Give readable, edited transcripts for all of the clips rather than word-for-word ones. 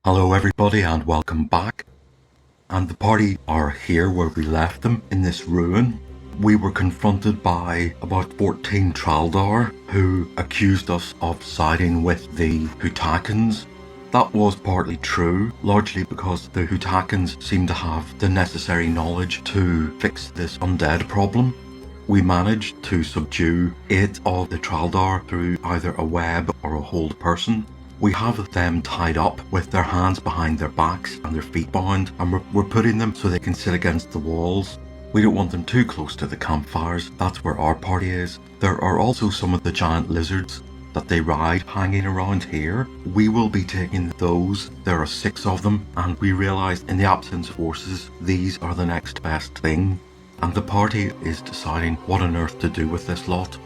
Hello everybody and welcome back. And the party are here where we left them, in this ruin. We were confronted by about 14 Traldar who accused us of siding with the Hutakans. That was partly true, largely because the Hutakans seem to have the necessary knowledge to fix this undead problem. We managed to subdue 8 of the Traldar through either a web or a hold person. We have them tied up with their hands behind their backs and their feet bound, and we're putting them so they can sit against the walls. We don't want them too close to the campfires, that's where our party is. There are also some of the giant lizards that they ride hanging around here. We will be taking those. There are 6 of them, and we realised in the absence of horses, these are the next best thing. And the party is deciding what on earth to do with this lot.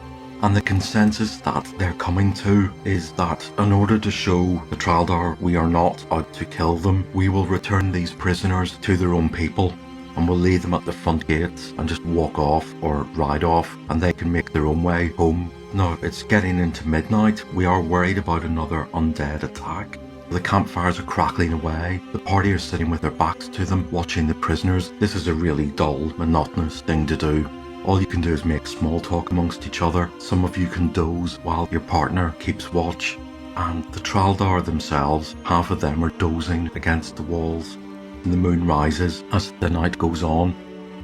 And the consensus that they're coming to is that in order to show the Traldar we are not out to kill them, we will return these prisoners to their own people and we'll leave them at the front gates and just walk off or ride off and they can make their own way home. Now, it's getting into midnight. We are worried about another undead attack. The campfires are crackling away. The party are sitting with their backs to them, watching the prisoners. This is a really dull, monotonous thing to do. All you can do is make small talk amongst each other. Some of you can doze while your partner keeps watch. And the Traldar themselves, half of them are dozing against the walls. And the moon rises as the night goes on.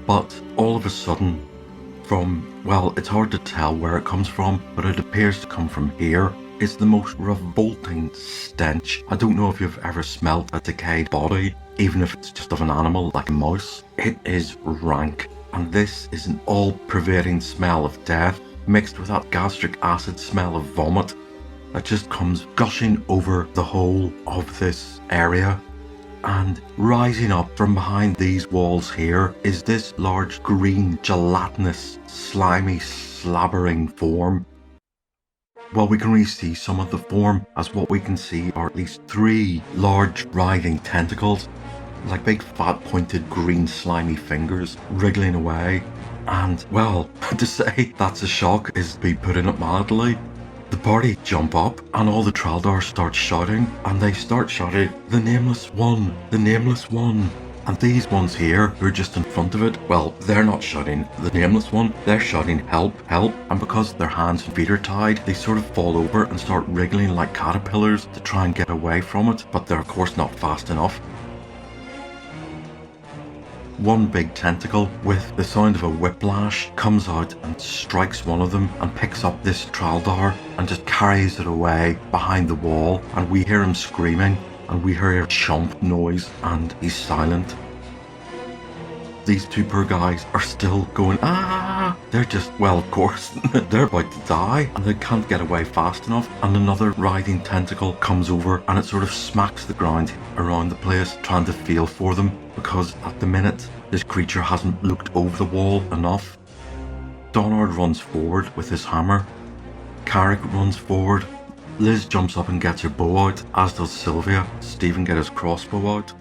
But all of a sudden, well, it's hard to tell where it comes from, but it appears to come from here. It's the most revolting stench. I don't know if you've ever smelt a decayed body, even if it's just of an animal like a mouse. It is rank. And this is an all-pervading smell of death, mixed with that gastric acid smell of vomit that just comes gushing over the whole of this area. And rising up from behind these walls here is this large green, gelatinous, slimy, slabbering form. Well, we can really see some of the form, as what we can see are at least 3 large writhing tentacles, like big fat pointed green slimy fingers wriggling away. And well, to say that's a shock is to be putting it mildly. The party jump up and all the Traldar start shouting, and they start shouting, "The Nameless One! The Nameless One!" And these ones here who are just in front of it, well, they're not shouting the Nameless One, they're shouting help, help, and because their hands and feet are tied, they sort of fall over and start wriggling like caterpillars to try and get away from it, but they're of course not fast enough. One big tentacle with the sound of a whiplash comes out and strikes one of them and picks up this Traldar and just carries it away behind the wall, and we hear him screaming and we hear a chomp noise and he's silent. These 2 poor guys are still going, ah! They're just, well, of course, they're about to die and they can't get away fast enough, and another writhing tentacle comes over and it sort of smacks the ground around the place trying to feel for them, because at the minute this creature hasn't looked over the wall enough. Donard runs forward with his hammer. Carrick runs forward. Liz jumps up and gets her bow out, as does Sylvia. Stephen gets his crossbow out.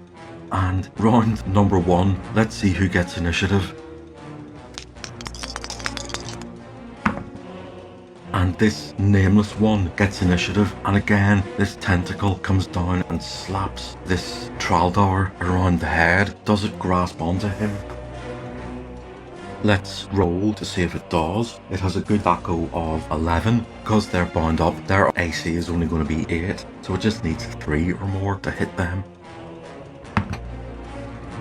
And round number 1, let's see who gets initiative. And this Nameless One gets initiative, and again this tentacle comes down and slaps this Traldar around the head. Does it grasp onto him? Let's roll to see if it does. It has a good ACO of 11. Because they're bound up, their AC is only going to be 8, so it just needs 3 or more to hit them.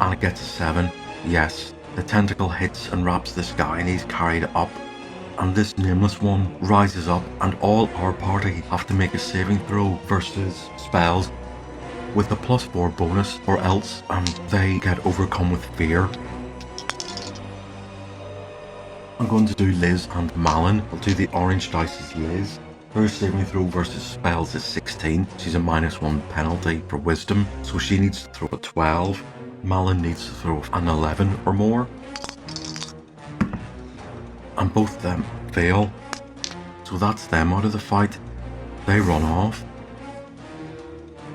And it gets a 7. Yes, the tentacle hits and wraps this guy and he's carried up. And this Nameless One rises up, and all our party have to make a saving throw versus spells with a +4 bonus, or else they get overcome with fear. I'm going to do Liz and Malin. I'll do the orange dice as Liz. Her saving throw versus spells is 16. She's a -1 penalty for wisdom, so she needs to throw a 12. Malin needs to throw an 11 or more. And both of them fail. So that's them out of the fight. They run off.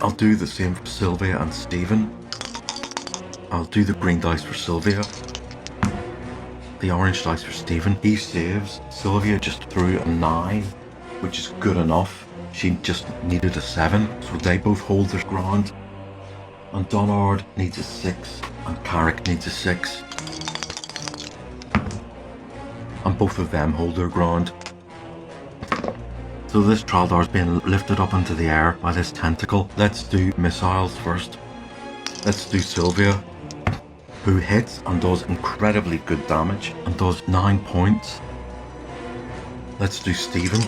I'll do the same for Sylvia and Stephen. I'll do the green dice for Sylvia. The orange dice for Stephen. He saves. Sylvia just threw a 9, which is good enough. She just needed a 7, so they both hold their ground. And Donard needs a 6, and Carrick needs a 6. And both of them hold their ground. So this Traldar's being lifted up into the air by this tentacle. Let's do missiles first. Let's do Sylvia, who hits and does incredibly good damage and does 9 points. Let's do Stephen,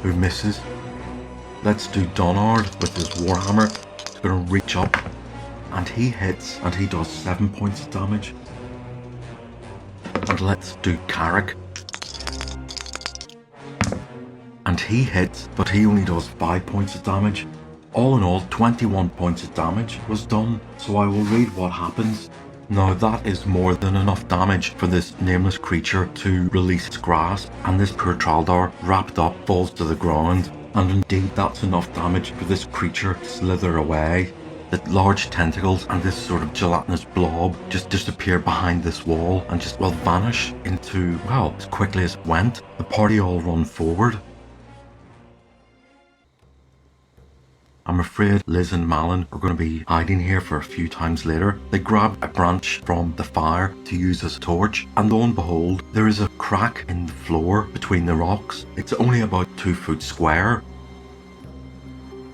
who misses. Let's do Donard with his Warhammer. He's going to reach up and he hits and he does 7 points of damage. And let's do Carrick. And he hits, but he only does 5 points of damage. All in all, 21 points of damage was done, so I will read what happens. Now that is more than enough damage for this nameless creature to release its grasp, and this poor Traldar, wrapped up, falls to the ground. And indeed that's enough damage for this creature to slither away. The large tentacles and this sort of gelatinous blob just disappear behind this wall and just, well, vanish into, well, as quickly as it went. The party all run forward. I'm afraid Liz and Malin are going to be hiding here for a few times later. They grab a branch from the fire to use as a torch, and lo and behold, there is a crack in the floor between the rocks. It's only about 2 foot square.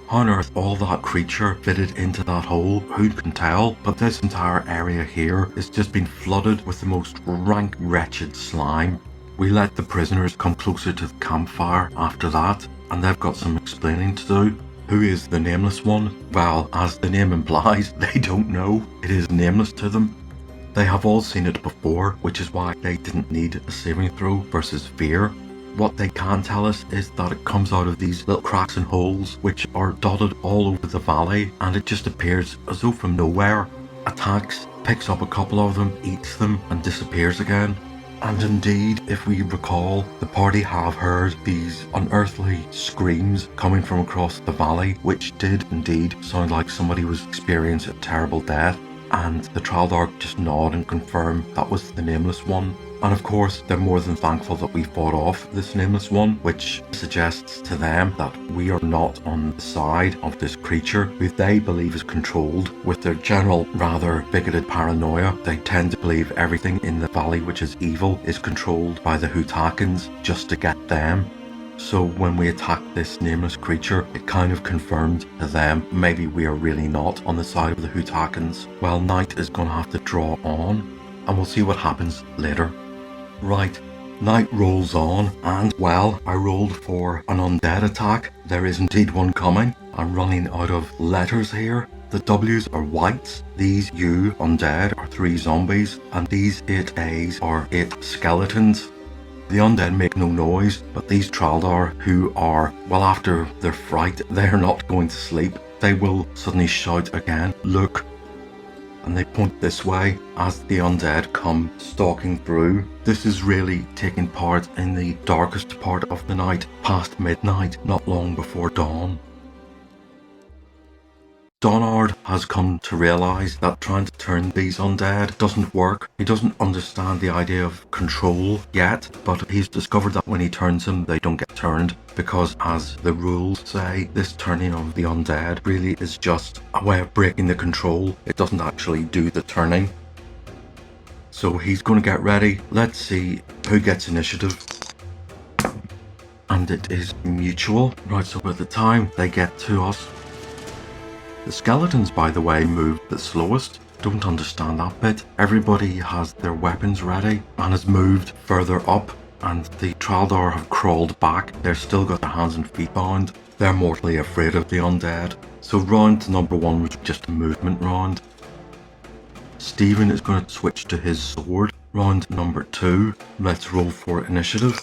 How on earth all that creature fitted into that hole, who can tell? But this entire area here is just been flooded with the most rank, wretched slime. We let the prisoners come closer to the campfire after that, and they've got some explaining to do. Who is the Nameless One? Well, as the name implies, they don't know. It is nameless to them. They have all seen it before, which is why they didn't need a saving throw versus fear. What they can tell us is that it comes out of these little cracks and holes, which are dotted all over the valley, and it just appears as though from nowhere. Attacks, picks up a couple of them, eats them, and disappears again. And indeed, if we recall, the party have heard these unearthly screams coming from across the valley, which did indeed sound like somebody was experiencing a terrible death. And the Traldar just nod and confirm that was the Nameless One. And of course, they're more than thankful that we fought off this Nameless One, which suggests to them that we are not on the side of this creature, who they believe is controlled. With their general, rather bigoted paranoia, they tend to believe everything in the valley which is evil is controlled by the Hutakans just to get them. So when we attacked this nameless creature, it kind of confirmed to them maybe we are really not on the side of the Hutakans. Well, night is going to have to draw on, and we'll see what happens later. Right, night rolls on, and well, I rolled for an undead attack. There is indeed one coming. I'm running out of letters here. The W's are whites, these U undead are 3 zombies, and these 8 A's are 8 skeletons. The undead make no noise, but these Traldar, who are, well, after their fright, they're not going to sleep. They will suddenly shout again, "Look!" And they point this way as the undead come stalking through. This is really taking part in the darkest part of the night, past midnight, not long before dawn. Donard has come to realise that trying to turn these undead doesn't work. He doesn't understand the idea of control yet, but he's discovered that when he turns them, they don't get turned, because as the rules say, this turning of the undead really is just a way of breaking the control. It doesn't actually do the turning. So he's going to get ready. Let's see who gets initiative. And it is mutual. Right, so by the time they get to us, the skeletons, by the way, move the slowest. Don't understand that bit. Everybody has their weapons ready and has moved further up, and the Traldar have crawled back. They're still got their hands and feet bound. They're mortally afraid of the undead. So round number 1 was just a movement round. Stephen is going to switch to his sword. Round number 2, let's roll for initiative.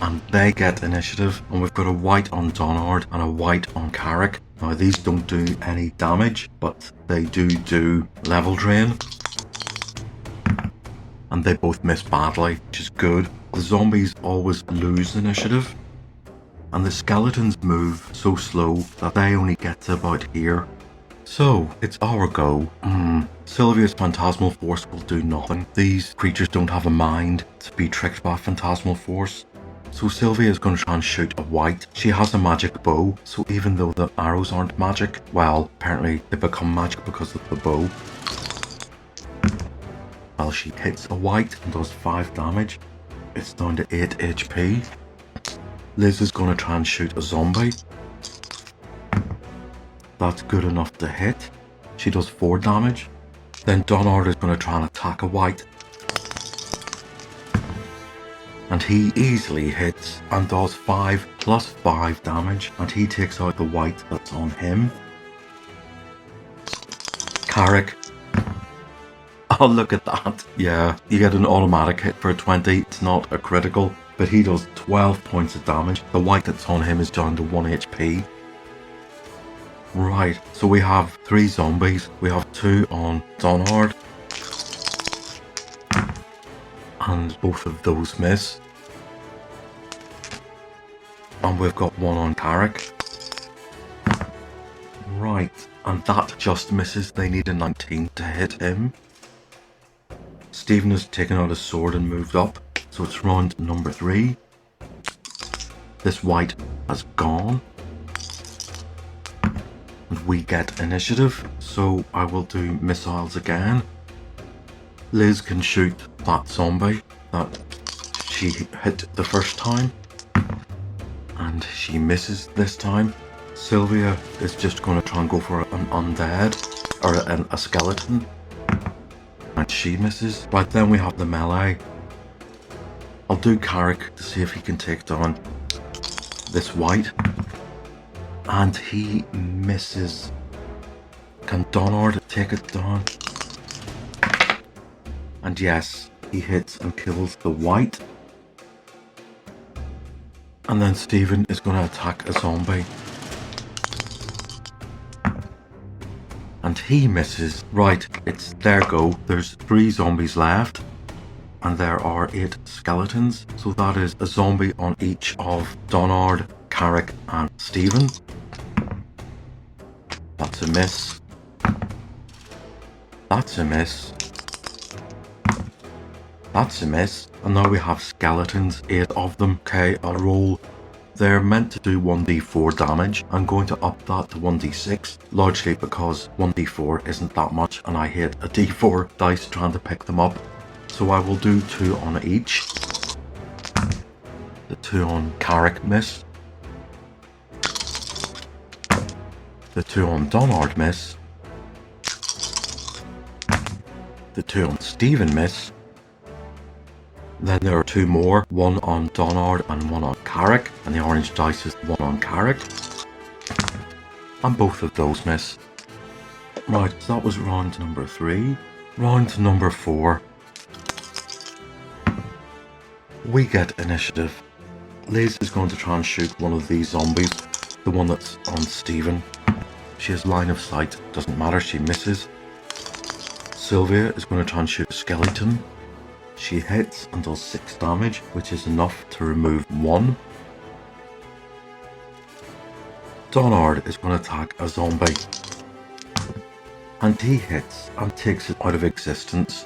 And they get initiative, and we've got a white on Donard and a white on Carrick. Now these don't do any damage, but they do level drain. And they both miss badly, which is good. The zombies always lose initiative, and the skeletons move so slow that they only get to about here. So, it's our go. Sylvia's Phantasmal Force will do nothing. These creatures don't have a mind to be tricked by Phantasmal Force. So Sylvia is going to try and shoot a white. She has a magic bow, so even though the arrows aren't magic, well, apparently they become magic because of the bow. Well, she hits a white and does 5 damage. It's down to 8 HP. Liz is going to try and shoot a zombie. That's good enough to hit. She does 4 damage. Then Donard is going to try and attack a white. And he easily hits and does 5 plus 5 damage. And he takes out the white that's on him. Carrick. Oh, look at that. Yeah, you get an automatic hit for a 20. It's not a critical, but he does 12 points of damage. The white that's on him is down to 1 HP. Right, so we have 3 zombies. We have 2 on Donard. And both of those miss. And we've got 1 on Carrick. Right, and that just misses. They need a 19 to hit him. Stephen has taken out his sword and moved up, so it's round number 3. This white has gone. And we get initiative, so I will do missiles again. Liz can shoot that zombie that she hit the first time. And she misses this time. Sylvia is just going to try and go for an undead, or a skeleton. And she misses. Right, then we have the melee. I'll do Carrick to see if he can take down this white. And he misses. Can Donard take it down? And yes, he hits and kills the white. And then Stephen is going to attack a zombie. And he misses. Right, it's their go. There's 3 zombies left. And there are 8 skeletons. So that is a zombie on each of Donard, Carrick and Stephen. That's a miss. That's a miss. That's a miss. And now we have skeletons, 8 of them. Okay, I'll roll. They're meant to do 1d4 damage. I'm going to up that to 1d6, largely because 1d4 isn't that much and I hate a d4 dice trying to pick them up. So I will do 2 on each. The 2 on Carrick miss. The 2 on Donard miss. The 2 on Stephen miss. Then there are 2 more, 1 on Donard and 1 on Carrick, and the orange dice is 1 on Carrick. And both of those miss. Right, so that was round number 3. Round number 4. We get initiative. Liz is going to try and shoot one of these zombies, the one that's on Stephen. She has line of sight, doesn't matter, she misses. Sylvia is going to try and shoot a skeleton. She hits and does 6 damage, which is enough to remove 1. Donard is going to attack a zombie. And he hits and takes it out of existence.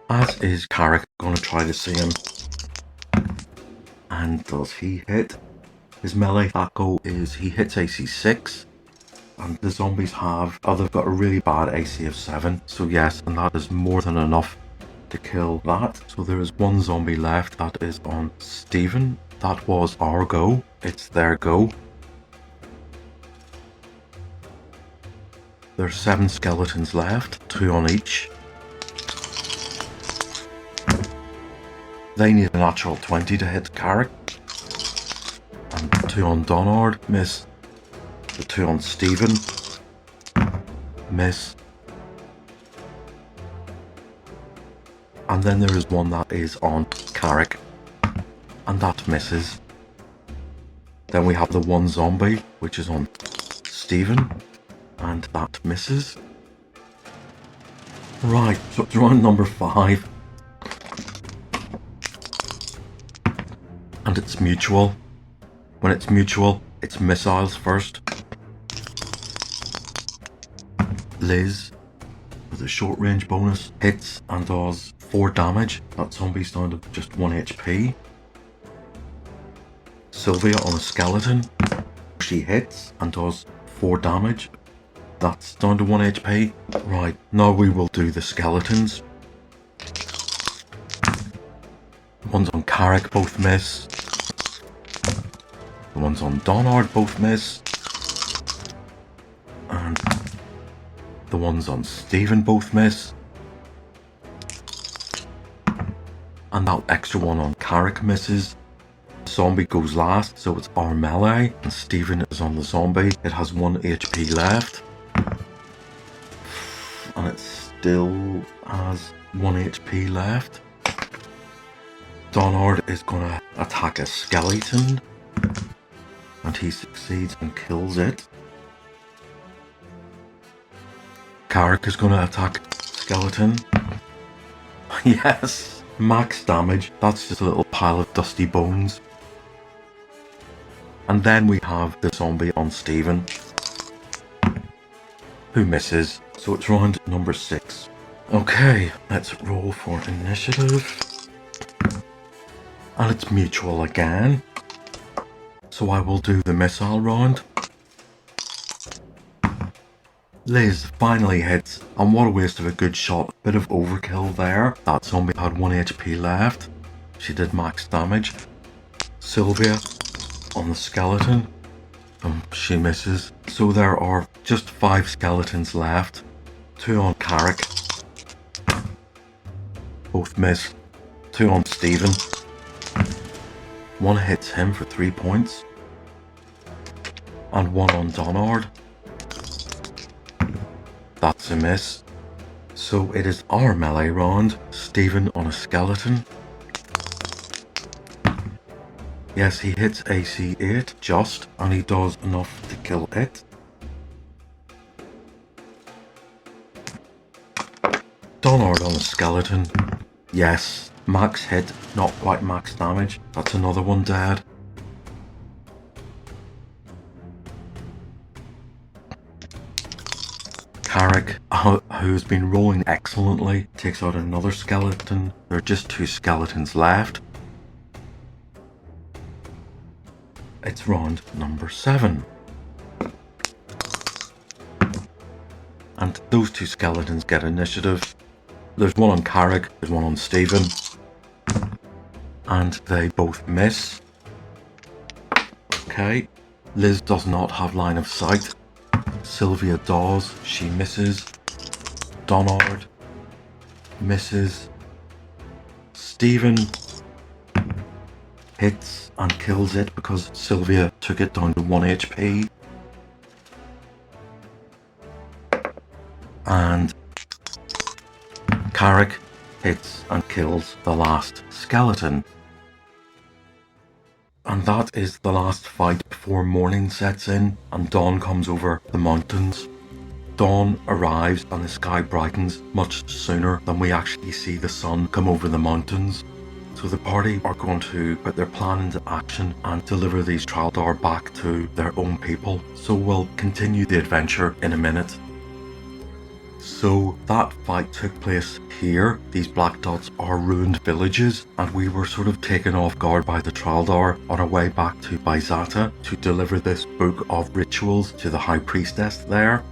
As is Carrick going to try to see him. And does he hit? His melee attack is he hits AC 6. And the zombies have, they've got a really bad AC of 7. So yes, and that is more than enough to kill that. So there is 1 zombie left. That is on Stephen. That was our go. It's their go. There's 7 skeletons left, 2 on each. They need a natural 20 to hit Carrick. And 2 on Donard, miss. The 2 on Stephen, miss. And then there is 1 that is on Carrick, and that misses. Then we have the 1 zombie, which is on Stephen, and that misses. Right, so it's round number 5. And it's mutual. When it's mutual, it's missiles first. Liz, with a short range bonus, hits and does 4 damage. That zombie's down to just 1 HP. Sylvia on a skeleton. She hits and does 4 damage. That's down to 1 HP. Right, now we will do the skeletons. The ones on Carrick both miss. The ones on Donard both miss. And the ones on Stephen both miss. And that extra one on Carrick misses. Zombie goes last, so it's our melee. And Stephen is on the zombie. It has 1 HP left. And it still has 1 HP left. Donard is gonna attack a skeleton. And he succeeds and kills it. Carrick is gonna attack skeleton. Yes! Max damage. That's just a little pile of dusty bones. And then we have the zombie on Stephen, who misses. So it's round number 6. Okay, let's roll for initiative. And it's mutual again. So I will do the missile round. Liz finally hits, and what a waste of a good shot. Bit of overkill there. That zombie had 1 HP left. She did max damage. Sylvia on the skeleton. She misses. So there are just 5 skeletons left. 2 on Carrick. Both miss. 2 on Stephen. 1 hits him for 3 points. And 1 on Donard. That's a miss. So it is our melee round. Stephen on a skeleton. Yes, he hits AC 8 just, and he does enough to kill it. Donard on a skeleton. Yes, max hit, not quite max damage. That's another one dead. Carrick, who's been rolling excellently, takes out another skeleton. There are just 2 skeletons left. It's round number 7. And those 2 skeletons get initiative. There's 1 on Carrick, there's 1 on Stephen. And they both miss. Okay. Liz does not have line of sight. Sylvia does. She misses. Donard misses. Stephen hits and kills it because Sylvia took it down to 1 HP. And Carrick hits and kills the last skeleton. And that is the last fight before morning sets in and dawn comes over the mountains. Dawn arrives and the sky brightens much sooner than we actually see the sun come over the mountains. So the party are going to put their plan into action and deliver these Traldar back to their own people. So we'll continue the adventure in a minute. So that fight took place here. These black dots are ruined villages, and we were sort of taken off guard by the Traldar on our way back to Byzata to deliver this book of rituals to the High Priestess there.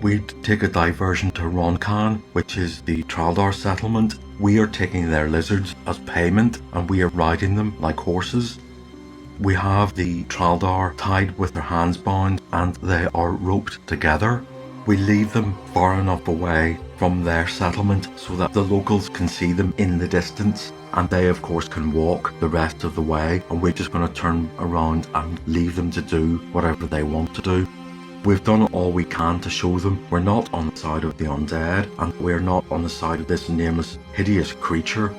We'd take a diversion to Roncan, which is the Traldar settlement. We are taking their lizards as payment, and we are riding them like horses. We have the Traldar tied with their hands bound, and they are roped together. We leave them far enough away from their settlement so that the locals can see them in the distance, and they of course can walk the rest of the way, and we're just going to turn around and leave them to do whatever they want to do. We've done all we can to show them we're not on the side of the undead, and we're not on the side of this nameless, hideous creature.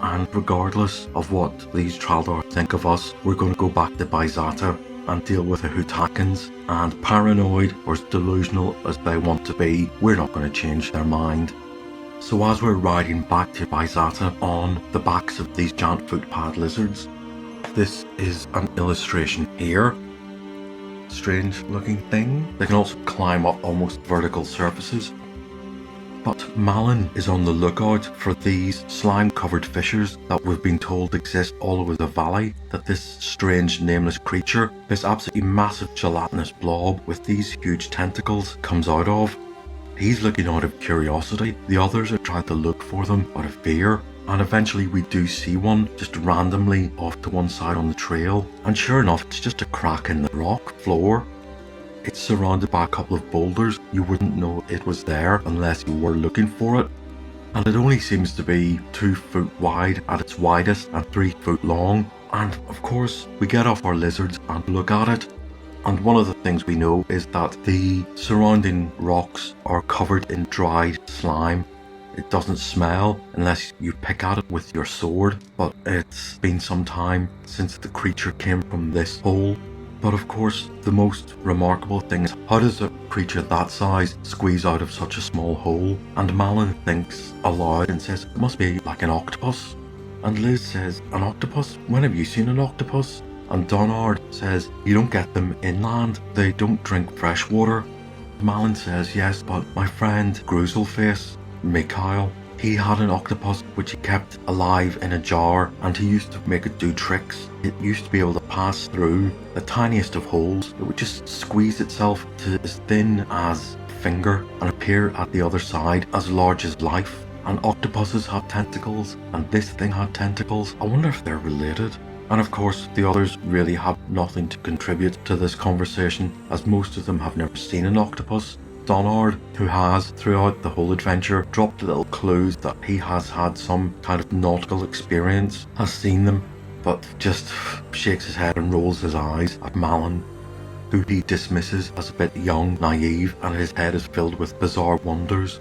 And regardless of what these Traldar think of us, we're going to go back to Byzata and deal with the Hutakans, and paranoid or as delusional as they want to be, we're not going to change their mind. So as we're riding back to Byzata on the backs of these giant footpad lizards, this is an illustration here. Strange looking thing. They can also climb up almost vertical surfaces. But Malin is on the lookout for these slime-covered fissures that we've been told exist all over the valley, that this strange nameless creature, this absolutely massive gelatinous blob with these huge tentacles, comes out of. He's looking out of curiosity, the others are trying to look for them out of fear, and eventually we do see one just randomly off to one side on the trail, and sure enough it's just a crack in the rock floor. It's surrounded by a couple of boulders. You wouldn't know it was there unless you were looking for it. And it only seems to be 2 foot wide at its widest and 3 foot long. And of course, we get off our lizards and look at it. And one of the things we know is that the surrounding rocks are covered in dried slime. It doesn't smell unless you pick at it with your sword, but it's been some time since the creature came from this hole. But of course, the most remarkable thing is, how does a creature that size squeeze out of such a small hole? And Malin thinks aloud and says, it must be like an octopus. And Liz says, an octopus? When have you seen an octopus? And Donard says, you don't get them inland, they don't drink fresh water. Malin says, yes, but my friend Gruselface, Mikhail, he had an octopus which he kept alive in a jar, and he used to make it do tricks. It used to be able to pass through the tiniest of holes. It would just squeeze itself to as thin as a finger and appear at the other side as large as life. And octopuses have tentacles, and this thing had tentacles. I wonder if they're related. And of course, the others really have nothing to contribute to this conversation, as most of them have never seen an octopus. Donard, who has, throughout the whole adventure, dropped little clues that he has had some kind of nautical experience, has seen them, but just shakes his head and rolls his eyes at Malin, who he dismisses as a bit young, naive, and his head is filled with bizarre wonders.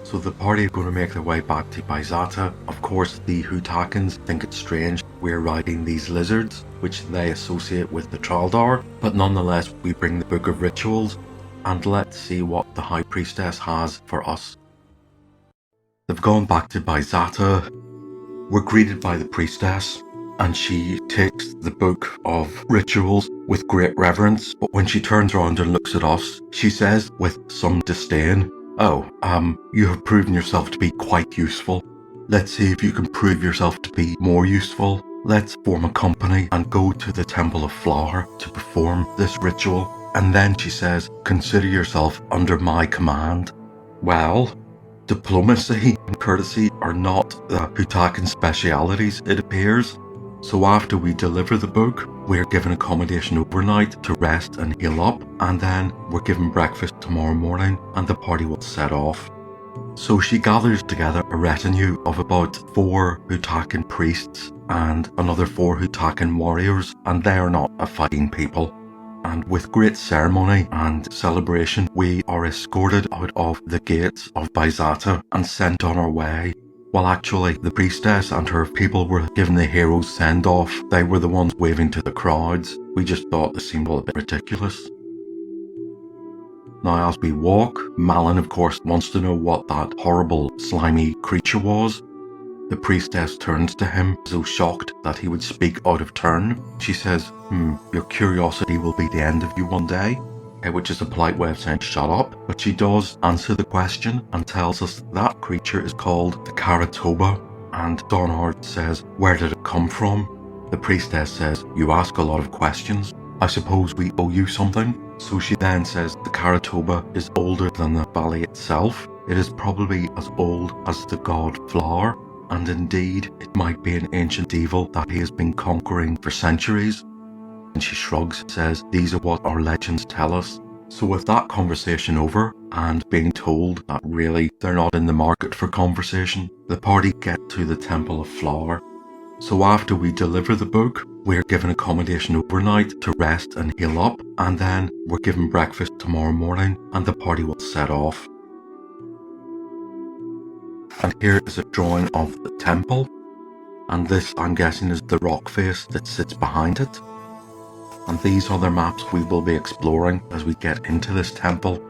So the party are going to make their way back to Baizata. Of course, the Hutakans think it's strange we're riding these lizards, which they associate with the Traldar, but nonetheless we bring the Book of Rituals, and let's see what the High Priestess has for us. They've gone back to Baizata. We're greeted by the Priestess, and she takes the Book of Rituals with great reverence, but when she turns around and looks at us, she says with some disdain, oh, you have proven yourself to be quite useful. Let's see if you can prove yourself to be more useful. Let's form a company and go to the Temple of Flower to perform this ritual. And then she says, consider yourself under my command. Well, diplomacy and courtesy are not the Hutakan specialities, it appears. So after we deliver the book, we're given accommodation overnight to rest and heal up, and then we're given breakfast tomorrow morning and the party will set off. So she gathers together a retinue of about 4 Hutakan priests and another 4 Hutakan warriors, and they are not a fighting people. And with great ceremony and celebration, we are escorted out of the gates of Baizata and sent on our way. Well, actually, the priestess and her people were given the hero's send-off. They were the ones waving to the crowds. We just thought this seemed a bit ridiculous. Now, as we walk, Malin, of course, wants to know what that horrible, slimy creature was. The priestess turns to him, so shocked that he would speak out of turn. She says, your curiosity will be the end of you one day, which is a polite way of saying shut up. But she does answer the question and tells us that creature is called the Karatoba. And Donard says, where did it come from? The priestess says, you ask a lot of questions. I suppose we owe you something. So she then says the Karatoba is older than the valley itself. It is probably as old as the god Flower. And indeed, it might be an ancient evil that he has been conquering for centuries. And she shrugs, says, these are what our legends tell us. So with that conversation over, and being told that really they're not in the market for conversation, the party get to the Temple of Flower. So after we deliver the book, we're given accommodation overnight to rest and heal up, and then we're given breakfast tomorrow morning, and the party will set off. And here is a drawing of the temple, and this, I'm guessing, is the rock face that sits behind it. And these are the maps we will be exploring as we get into this temple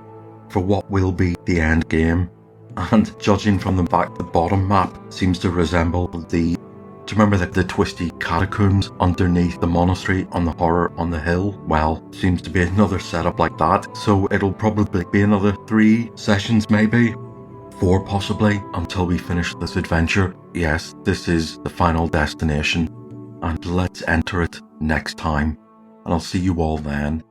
for what will be the end game. And judging from the fact the bottom map seems to resemble the, do you remember the twisty catacombs underneath the monastery on the Horror on the Hill? Well, seems to be another setup like that, so it'll probably be another 3 sessions maybe 4 possibly, until we finish this adventure. Yes, this is the final destination, and let's enter it next time, and I'll see you all then.